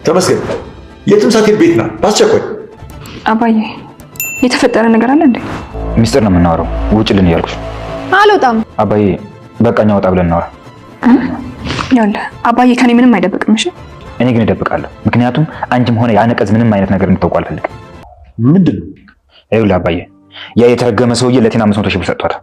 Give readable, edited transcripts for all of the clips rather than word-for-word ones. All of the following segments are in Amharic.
ተመስገን የትም ሳትሄድ ቤት ና በአስቸኳይ። አባዬ የተፈጠረ ነገር አለ እንዴ? ሚስጥር ነው የምናወራው። ውጭልን እያልኩሽ። አልወጣም። አባዬ በቃኛ ወጣ ብለን እናወራ። ይኸውልህ አባዬ ከኔ ምንም አይደብቅም። እሺ እኔ ግን እደብቃለሁ። ምክንያቱም አንቺም ሆነ ያነቀዝ ምንም አይነት ነገር እንድታውቁ አልፈልግም። ምንድን ነው? ይኸውልህ አባዬ ያ የተረገመ ሰውዬ ለቴና 500 ሺህ ብር ሰጥቷታል።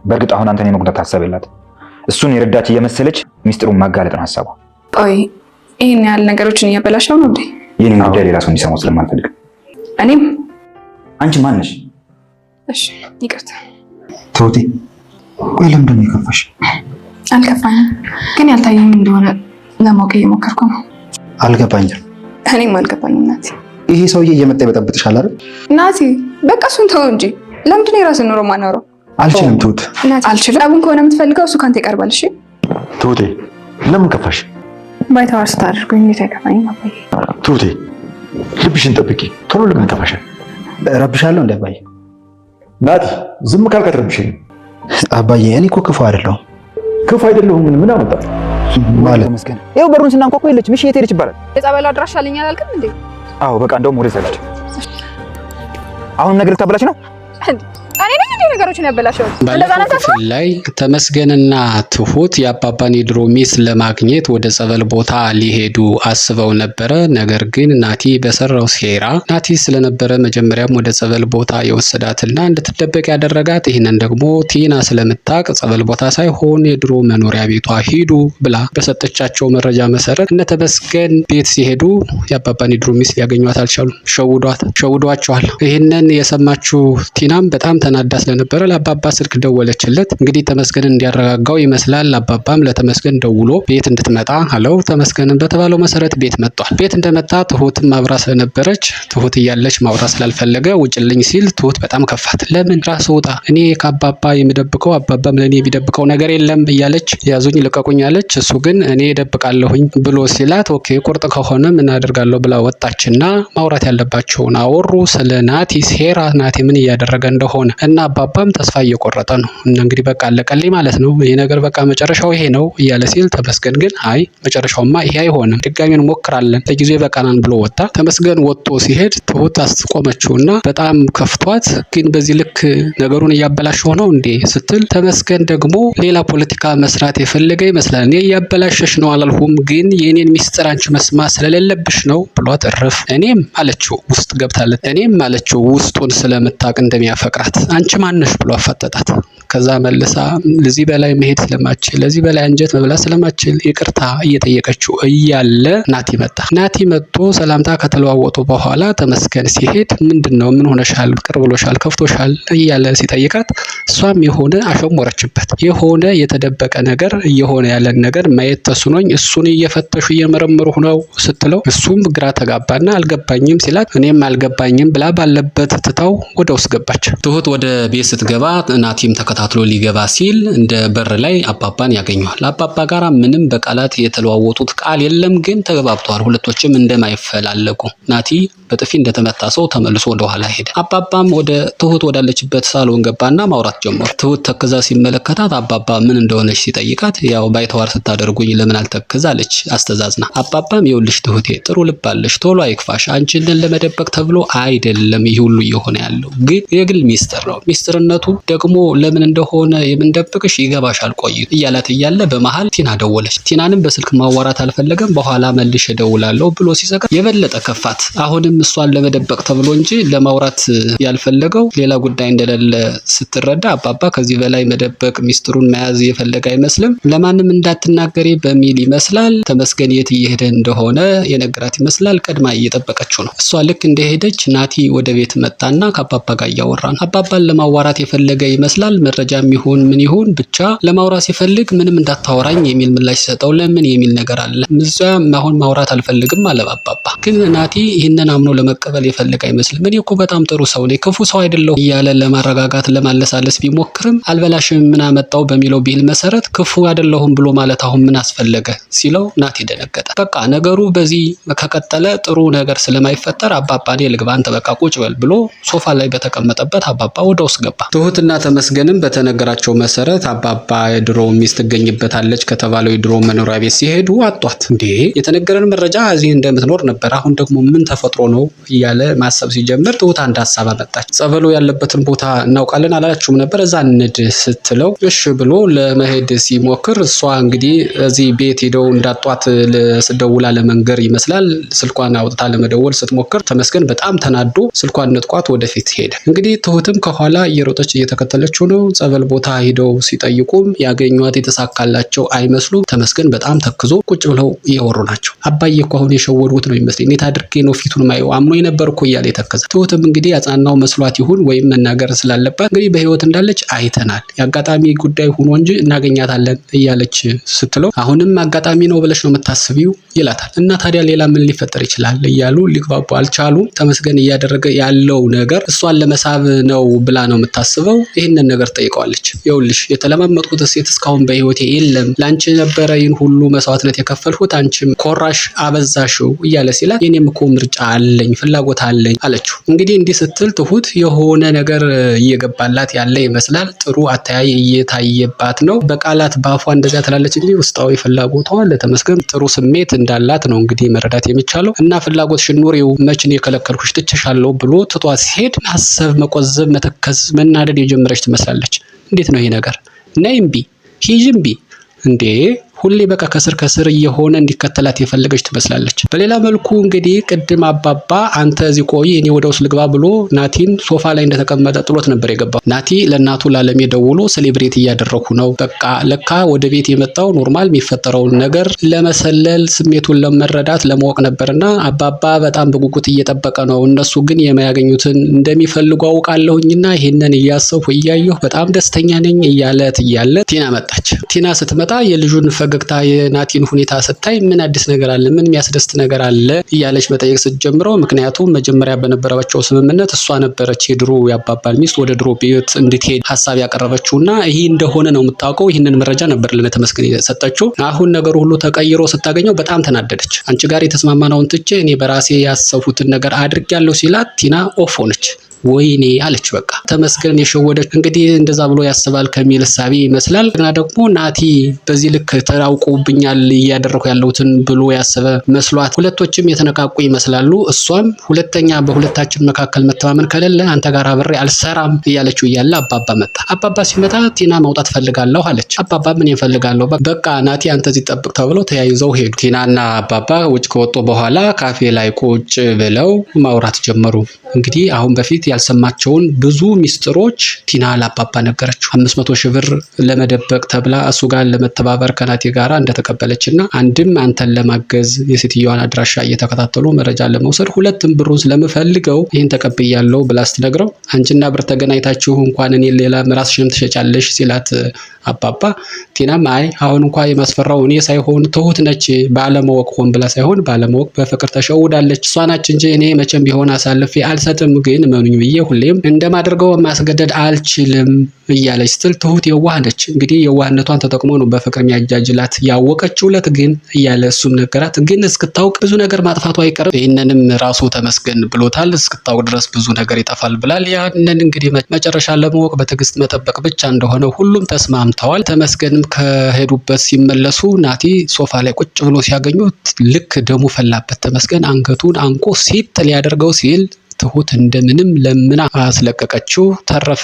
በእርግጥ አሁን አንተን የመጉዳት ሀሳብ የላት። እሱን የረዳች እየመሰለች ሚስጥሩን ማጋለጥ ነው ሀሳቧ። ቆይ ይሄን ያህል ነገሮችን እያበላሸው ነው እንዴ? የኔን ጉዳይ ሌላ ሰው እንዲሰማው ስለማልፈልግ። እኔም አንቺ ማን ነሽ? እሺ ይቅርታ። ትሁቴ ቆይ ለምንድን ነው የከፋሽ? አልከፋኝም፣ ግን ያልታየኝ እንደሆነ ለማወቅ እየሞከርኩ ነው። አልገባኝም። እኔም አልገባኝም ናቲ። ይሄ ሰውዬ እየመጣ ይበጠብጥሻል አይደል? ናቲ በቃ እሱን ተው እንጂ። ለምንድን ነው የራስን ኑሮ ማናወራው? አልችልም ትሁት። ናቲ አልችልም። አቡን ከሆነ የምትፈልገው እሱ ካንተ ይቀርባል። እሺ ትሁቴ ለምን ከፋሽ? ባይተዋር ስታደርጉኝ እንዴት አይከፋኝም አባዬ። ትሁቴ ልብሽን ጠብቂ፣ ቶሎ ለምን ከፋሻል? ረብሻለሁ እንደ አባዬ? ናቲ ዝም ካልክ አትረብሽኝ። አባዬ እኔ እኮ ክፉ አይደለሁም። ክፉ አይደለሁም ምን አመጣ ማለት? ተመስገን ይኸው በሩን ስናንኳኳ የለችም። እሺ የት ሄደች ይባላል? የጸበሉ አድራሻ አለኝ አላልክም እንዴ? አዎ በቃ እንደውም ወደ ዘላች አሁንም ነገር ልታበላሽ ነው። እኔ ነኝ እንዴ ነገሮችን ያበላሸው? ባለፈው ክፍል ላይ ተመስገንና ትሁት የአባባን የድሮ ሚስት ለማግኘት ወደ ጸበል ቦታ ሊሄዱ አስበው ነበረ። ነገር ግን ናቲ በሰራው ሴራ ናቲ ስለነበረ መጀመሪያም ወደ ጸበል ቦታ የወሰዳትና እንድትደበቅ ያደረጋት። ይህንን ደግሞ ቲና ስለምታቅ ጸበል ቦታ ሳይሆን የድሮ መኖሪያ ቤቷ ሂዱ ብላ በሰጠቻቸው መረጃ መሰረት እነ ተመስገን ቤት ሲሄዱ የአባባን የድሮ ሚስት ሊያገኟት አልቻሉም። ሸውዷቸዋል። ይህንን የሰማችው ቲናም በጣም ተናዳ ስለነበረ ለአባባ ስልክ ደወለችለት። እንግዲህ ተመስገንን እንዲያረጋጋው ይመስላል። አባባም ለተመስገን ደውሎ ቤት እንድትመጣ አለው። ተመስገንን በተባለው መሰረት ቤት መጥቷል። ቤት እንደመጣ ትሁትም ማብራ ስለነበረች ትሁት እያለች ማውራት ስላልፈለገ ውጭልኝ ሲል ትሁት በጣም ከፋት። ለምን ራስ ውጣ፣ እኔ ከአባባ የምደብቀው አባባም ለእኔ የሚደብቀው ነገር የለም እያለች ያዙኝ ልቀቁኝ አለች። እሱ ግን እኔ እደብቃለሁኝ ብሎ ሲላት ኦኬ ቁርጥ ከሆነ ምን አደርጋለሁ ብላ ወጣችና ማውራት ያለባቸውን አወሩ። ስለ ናቲ ሴራ ናቲ ምን እያደረገ እንደሆነ እና አባባም ተስፋ እየቆረጠ ነው። እና እንግዲህ በቃ አለቀልኝ ማለት ነው ይሄ ነገር በቃ መጨረሻው ይሄ ነው እያለ ሲል ተመስገን ግን አይ መጨረሻውማ ይሄ አይሆንም፣ ድጋሚ እንሞክራለን፣ ለጊዜው ይበቃናል ብሎ ወጣ። ተመስገን ወጥቶ ሲሄድ ትሁት አስቆመችውና በጣም ከፍቷት ግን በዚህ ልክ ነገሩን እያበላሸው ነው እንዴ ስትል ተመስገን ደግሞ ሌላ ፖለቲካ መስራት የፈለገ ይመስላል። እኔ እያበላሸሽ ነው አላልሁም፣ ግን የኔን ሚስጥር አንቺ መስማት ስለሌለብሽ ነው ብሏት እረፍ። እኔም አለችው ውስጥ ገብታለት እኔም አለችው ውስጡን ስለምታቅ እንደሚያፈቅራት አንቺ ማነሽ ብሎ አፈጠጣት። ከዛ መልሳ ለዚህ በላይ መሄድ ስለማችል ለዚህ በላይ አንጀት መብላት ስለማችል ይቅርታ እየጠየቀችው እያለ ናቲ መጣ። ናቲ መጥቶ ሰላምታ ከተለዋወጡ በኋላ ተመስገን ሲሄድ ምንድነው ምን ሆነሻል፣ ቅር ብሎሻል፣ ከፍቶሻል እያለ ሲጠይቃት እሷም የሆነ አሸሞረችበት። የሆነ የተደበቀ ነገር እየሆነ ያለን ነገር ማየት ተስኖኝ እሱን እየፈተሹ እየመረመሩ ነው ስትለው እሱም ግራ ተጋባና አልገባኝም ሲላት እኔም አልገባኝም ብላ ባለበት ትታው ወደ ውስጥ ገባች። ትሁት ወደ ቤት ስትገባ ናቲም ተከታትሎ ሊገባ ሲል እንደ በር ላይ አባባን ያገኘዋል። አባባ ጋራ ምንም በቃላት የተለዋወጡት ቃል የለም፣ ግን ተግባብተዋል። ሁለቶችም እንደማይፈላለጉ ናቲ በጥፊ እንደተመታ ሰው ተመልሶ ወደ ኋላ ሄደ። አባባም ወደ ትሁት ወዳለችበት ሳሎን ገባና ማውራት ጀመሩ። ትሁት ተክዛ ሲመለከታት አባባ ምን እንደሆነች ሲጠይቃት ያው ባይተዋር ስታደርጉኝ ለምን አልተክዛለች አስተዛዝና። አባባም ይኸውልሽ ትሁቴ ጥሩ ልብ አለሽ፣ ቶሎ አይክፋሽ፣ አንቺን ለመደበቅ ተብሎ አይደለም ይህ ሁሉ እየሆነ ያለው፣ ግን የግል ሚስጥር ነው። ሚስጥርነቱ ደግሞ ለምን እንደሆነ የምንደብቅሽ ይገባሻል ቆይቶ እያላት እያለ በመሃል ቲና ደወለች። ቲናንም በስልክ ማዋራት አልፈለገም። በኋላ መልሼ እደውላለሁ ብሎ ሲዘጋ የበለጠ ከፋት። አሁንም እሷን ለመደበቅ ተብሎ እንጂ ለማውራት ያልፈለገው ሌላ ጉዳይ እንደሌለ ስትረዳ አባባ ከዚህ በላይ መደበቅ ሚስጥሩን መያዝ የፈለገ አይመስልም። ለማንም እንዳትናገሪ በሚል ይመስላል ተመስገን የት እየሄደ እንደሆነ የነገራት ይመስላል። ቀድማ እየጠበቀችው ነው። እሷ ልክ እንደሄደች ናቲ ወደ ቤት መጣና ከአባባ ጋር እያወራ ነው። አባባን ለማዋራት የፈለገ ይመስላል። መረጃም ይሁን ምን ይሁን ብቻ ለማውራት ሲፈልግ ምንም እንዳታወራኝ የሚል ምላሽ ሰጠው። ለምን የሚል ነገር አለ። እዛም አሁን ማውራት አልፈልግም አለ አባባ። ግን ናቲ ይህንን አምኖ ለመቀበል የፈለገ አይመስልም። እኔ እኮ በጣም ጥሩ ሰው ነኝ፣ ክፉ ሰው አይደለሁ እያለ ለማረጋጋት ለማለሳለስ ቢሞክርም አልበላሽም ምን አመጣው በሚለው ቢል መሰረት ክፉ አይደለሁም ብሎ ማለት አሁን ምን አስፈለገ ሲለው ናቲ ደነገጠ። በቃ ነገሩ በዚህ ከቀጠለ ጥሩ ነገር ስለማይፈጠር አባባ እኔ ልግባ አንተ በቃ ቁጭ በል ብሎ ሶፋ ላይ በተቀመጠበት አባባ ወደ ውስጥ ገባ። ትሁትና ተመስገንም በተነገራቸው መሰረት አባባ የድሮ ሚስት ትገኝበታለች ከተባለው የድሮ መኖሪያ ቤት ሲሄዱ አጧት። እንዴ የተነገረን መረጃ እዚህ እንደምትኖር ነበር፣ አሁን ደግሞ ምን ተፈጥሮ ነው እያለ ማሰብ ሲጀምር ትሁት አንድ ሀሳብ አመጣች። ጸበሉ ያለበትን ቦታ እናውቃለን አላላችሁም ነበር? እዛ እንድ ስትለው እሺ ብሎ ለመሄድ ሲሞክር እሷ እንግዲህ እዚህ ቤት ሄደው እንዳጧት ደውላ ለመንገር ይመስላል ስልኳን አውጥታ ለመደወል ስትሞክር ተመስገን በጣም ተናዶ ስልኳን ነጥቋት ወደፊት ሄደ። እንግዲህ ትሁትም ከኋላ እየሮጠች እየተከተለችው ነው። ጸበል ቦታ ሄደው ሲጠይቁም ያገኟት የተሳካላቸው አይመስሉም። ተመስገን በጣም ተክዞ ቁጭ ብለው እያወሩ ናቸው። አባዬ እኮ አሁን የሸወዱት ነው ይመስለኝ፣ እንዴት አድርጌ ነው ፊቱን ማየው አምኖ የነበር እኮ እያለ የተከዘ። ትሁትም እንግዲህ አጽናናው መስሏት ይሁን ወይም መናገር ስላለባት እንግዲህ በህይወት እንዳለች አይተናል፣ የአጋጣሚ ጉዳይ ሆኖ እንጂ እናገኛታለን እያለች ስትለው አሁንም አጋጣሚ ነው ብለሽ ነው የምታስቢው ይላታል። እና ታዲያ ሌላ ምን ሊፈጠር ይችላል እያሉ ሊግባቡ አልቻሉም። ተመስገን እያደረገ ያለው ነገር እሷን ለመሳብ ነው ብላ ነው የምታስበው። ይህንን ነገር ጠይቀዋለች። ይኸውልሽ የተለማመጥኩት ሴት እስካሁን በህይወቴ የለም፣ ላንቺ ነበረ ይህን ሁሉ መስዋዕትነት የከፈልኩት፣ አንቺም ኮራሽ አበዛሽው እያለ ሲላት የኔም እኮ ምርጫ አለኝ ፍላጎት አለኝ አለችው። እንግዲህ እንዲህ ስትል ትሁት የሆነ ነገር እየገባላት ያለ ይመስላል። ጥሩ አተያይ እየታየባት ነው። በቃላት ባፏ እንደዚያ ትላለች እንጂ ውስጣዊ ፍላጎቷ ለተመስገን ጥሩ ስሜት እንዳላት ነው እንግዲህ መረዳት የሚቻለው። እና ፍላጎትሽን ኑሪው መችን የከለከልኩሽ ትችሻለሁ ብሎ ትቷት ሲሄድ ማሰብ፣ መቆዘብ፣ መተከዝ፣ መናደድ የጀመረች ትመስላለች። እንዴት ነው ይሄ ነገር? ነይ እምቢ፣ ሂጂ እምቢ እንዴ! ሁሌ በቃ ከስር ከስር እየሆነ እንዲከተላት የፈለገች ትመስላለች። በሌላ መልኩ እንግዲህ ቅድም አባባ አንተ እዚህ ቆይ እኔ ወደ ውስጥ ልግባ ብሎ ናቲን ሶፋ ላይ እንደተቀመጠ ጥሎት ነበር የገባው። ናቲ ለእናቱ ላለሜ ደውሎ ሴሌብሬት እያደረኩ ነው፣ በቃ ለካ ወደ ቤት የመጣው ኖርማል የሚፈጠረውን ነገር ለመሰለል ስሜቱን ለመረዳት ለማወቅ ነበርና አባባ በጣም በጉጉት እየጠበቀ ነው። እነሱ ግን የማያገኙትን እንደሚፈልጉ አውቃለሁኝና ይሄንን እያሰብኩ እያየሁ በጣም ደስተኛ ነኝ እያለት እያለ ቲና መጣች። ቲና ስትመጣ የልጁን ፈገግታ የናቲን ሁኔታ ስታይ ምን አዲስ ነገር አለ፣ ምን የሚያስደስት ነገር አለ እያለች መጠየቅ ስትጀምረው፣ ምክንያቱም መጀመሪያ በነበረባቸው ስምምነት እሷ ነበረች የድሮ ያባባል ሚስት ወደ ድሮ ቤት እንድትሄድ ሀሳብ ያቀረበችውና ይሄ እንደሆነ ነው የምታውቀው። ይህንን መረጃ ነበር ለተመስገን የሰጠችው። አሁን ነገሩ ሁሉ ተቀይሮ ስታገኘው በጣም ተናደደች። አንቺ ጋር የተስማማነውን ትቼ እኔ በራሴ ያሰብኩትን ነገር አድርጌያለሁ ሲላት ቲና ኦፍ ሆነች። ወይኔ አለች። በቃ ተመስገን የሸወደች እንግዲህ እንደዛ ብሎ ያስባል ከሚል እሳቤ ይመስላል። እና ደግሞ ናቲ በዚህ ልክ ተራውቆብኛል እያደረኩ ያለሁትን ብሎ ያሰበ መስሏት ሁለቶችም የተነቃቁ ይመስላሉ። እሷም ሁለተኛ በሁለታችን መካከል መተማመን ከሌለ አንተ ጋር አብሬ አልሰራም እያለችው እያለ አባባ መጣ። አባባ ሲመጣ ቲና መውጣት ፈልጋለሁ አለች። አባባ ምን ይፈልጋለሁ? በቃ ናቲ አንተ እዚህ ጠብቅ ተብለው ተያይዘው ሄዱ። ቲናና አባባ ውጭ ከወጡ በኋላ ካፌ ላይ ቁጭ ብለው ማውራት ጀመሩ። እንግዲህ አሁን በፊት ያልሰማቸውን ብዙ ሚስጥሮች ቲና ለአባባ ነገረችው። 500 ሺህ ብር ለመደበቅ ተብላ እሱ ጋር ለመተባበር ከናቲ ጋራ እንደተቀበለችና አንድም አንተን ለማገዝ የሴትዮዋን አድራሻ እየተከታተሉ መረጃ ለመውሰድ፣ ሁለትም ብሩን ስለምፈልገው ይህን ተቀብያለሁ ብላ ስትነግረው አንቺና ብር ተገናኝታችሁ እንኳን እኔ ሌላ ራስሽንም ትሸጫለሽ ሲላት አባባ ቲናም አይ አሁን እንኳን የማስፈራው እኔ ሳይሆን ትሁት ነች፣ ባለማወቅ ሆን ብላ ሳይሆን ባለማወቅ በፍቅር ተሸውዳለች። እሷ ናች እንጂ እኔ መቼም ቢሆን አሳልፌ አልሰጥም፣ ግን መኑኝ ብዬ ሁሌም እንደማደርገው ማስገደድ አልችልም እያለች ስትል ትሁት የዋህ ነች። እንግዲህ የዋህነቷን ተጠቅሞ ነው በፍቅር የሚያጃጅላት። ያወቀችውለት ግን እያለ እሱም ነገራት። ግን እስክታውቅ ብዙ ነገር ማጥፋቱ አይቀርም። ይህንንም ራሱ ተመስገን ብሎታል። እስክታውቅ ድረስ ብዙ ነገር ይጠፋል ብላል። ያንን እንግዲህ መጨረሻ ለማወቅ በትዕግስት መጠበቅ ብቻ እንደሆነ ሁሉም ተስማምተዋል። ተመስገንም ከሄዱበት ሲመለሱ ናቲ ሶፋ ላይ ቁጭ ብሎ ሲያገኙት ልክ ደሙ ፈላበት። ተመስገን አንገቱን አንቆ ሲጥ ሊያደርገው ሲል ትሁት እንደምንም ለምና አስለቀቀችው። ተረፈ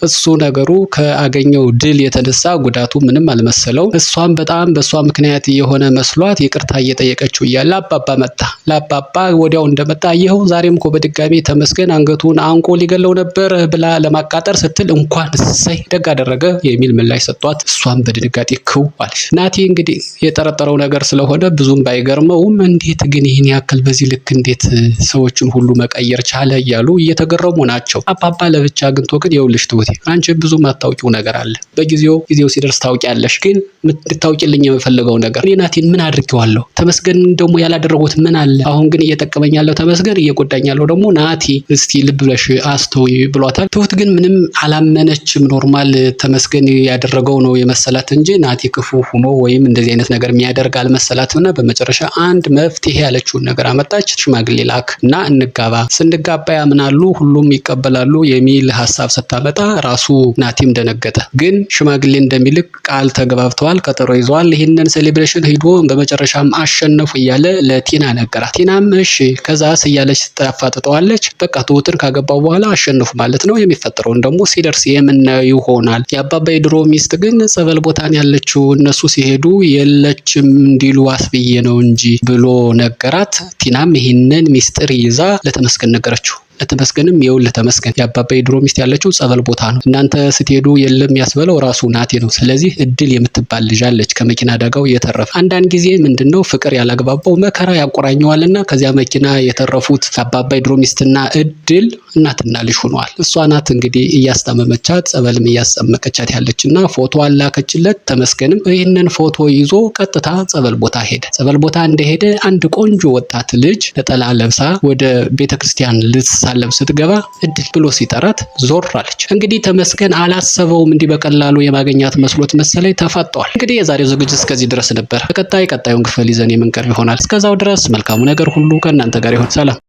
እሱ ነገሩ ከአገኘው ድል የተነሳ ጉዳቱ ምንም አልመሰለው። እሷም በጣም በእሷ ምክንያት የሆነ መስሏት ይቅርታ እየጠየቀችው እያለ አባባ መጣ። ለአባባ ወዲያው እንደመጣ ይኸው ዛሬም እኮ በድጋሚ ተመስገን አንገቱን አንቆ ሊገለው ነበር ብላ ለማቃጠር ስትል እንኳን እሰይ ደግ አደረገ የሚል ምላሽ ሰጧት። እሷም በድንጋጤ ክው አለች። ናቲ እንግዲህ የጠረጠረው ነገር ስለሆነ ብዙም ባይገርመውም እንዴት ግን ይህን ያክል በዚህ ልክ እንዴት ሰዎችን ሁሉ መቀየር ቻለ እያሉ እየተገረሙ ናቸው። አባባ ለብቻ አግኝቶ ግን ይኸውልሽ ትሁቴ አንቺ ብዙ ማታውቂው ነገር አለ፣ ጊዜው ሲደርስ ታውቂያለሽ። ግን እንድታውቂልኝ የምፈልገው ነገር እኔ ናቲን ምን አድርጌዋለሁ? ተመስገን ደግሞ ያላደረጉት ምን አለ? አሁን ግን እየጠቀመኝ ያለው ተመስገን፣ እየጎዳኝ ያለው ደግሞ ናቲ። እስቲ ልብ ብለሽ አስተውይ ብሏታል። ትሁት ግን ምንም አላመነችም። ኖርማል ተመስገን ያደረገው ነው የመሰላት እንጂ ናቲ ክፉ ሆኖ ወይም እንደዚህ አይነት ነገር የሚያደርግ አልመሰላትምና በመጨረሻ አንድ መፍትሄ ያለችውን ነገር አመጣች። ሽማግሌ ላክ እና እንጋባ፣ ስንጋባ ሲጋባ ያምናሉ፣ ሁሉም ይቀበላሉ የሚል ሀሳብ ስታመጣ ራሱ ናቲም ደነገጠ። ግን ሽማግሌ እንደሚልክ ቃል ተገባብተዋል፣ ቀጠሮ ይዘዋል። ይህንን ሴሌብሬሽን ሂዶ በመጨረሻም አሸነፉ እያለ ለቲና ነገራት። ቲናም እሺ ከዛስ እያለች ታፋጥጠዋለች። በቃ ትሁትን ካገባው በኋላ አሸነፉ ማለት ነው። የሚፈጠረውን ደግሞ ሲደርስ የምናየው ይሆናል። የአባባ የድሮ ሚስት ግን ጸበል ቦታን ያለችው እነሱ ሲሄዱ የለችም እንዲሉ አስብዬ ነው እንጂ ብሎ ነገራት። ቲናም ይህንን ሚስጥር ይዛ ለተመስገን ነገረችው። ለተመስገንም ይኸውልህ ተመስገን የአባባ የድሮ ሚስት ያለችው ጸበል ቦታ ነው። እናንተ ስትሄዱ የለም ያስበለው ራሱ ናቲ ነው። ስለዚህ እድል የምትባል ልጅ አለች ከመኪና አደጋው የተረፈ። አንዳንድ ጊዜ ምንድነው ፍቅር ያላግባባው መከራ ያቆራኘዋልና ከዚያ መኪና የተረፉት የአባባ የድሮ ሚስትና እድል እናትና ልጅ ሆነዋል። እሷ ናት እንግዲህ እያስታመመቻት ጸበልም እያስጠመቀቻት ያለችና ፎቶ አላከችለት። ተመስገንም ይህንን ፎቶ ይዞ ቀጥታ ጸበል ቦታ ሄደ። ጸበል ቦታ እንደሄደ አንድ ቆንጆ ወጣት ልጅ ነጠላ ለብሳ ወደ ቤተክርስቲያን ልትሳለም ስትገባ እድል ብሎ ሲጠራት ዞር አለች። እንግዲህ ተመስገን አላሰበውም እንዲህ በቀላሉ የማገኛት መስሎት መሰለኝ ተፋጠዋል። እንግዲህ የዛሬው ዝግጅት እስከዚህ ድረስ ነበር። በቀጣዩን ክፍል ይዘን የምንቀርብ ይሆናል። እስከዛው ድረስ መልካሙ ነገር ሁሉ ከእናንተ ጋር ይሁን። ሰላም።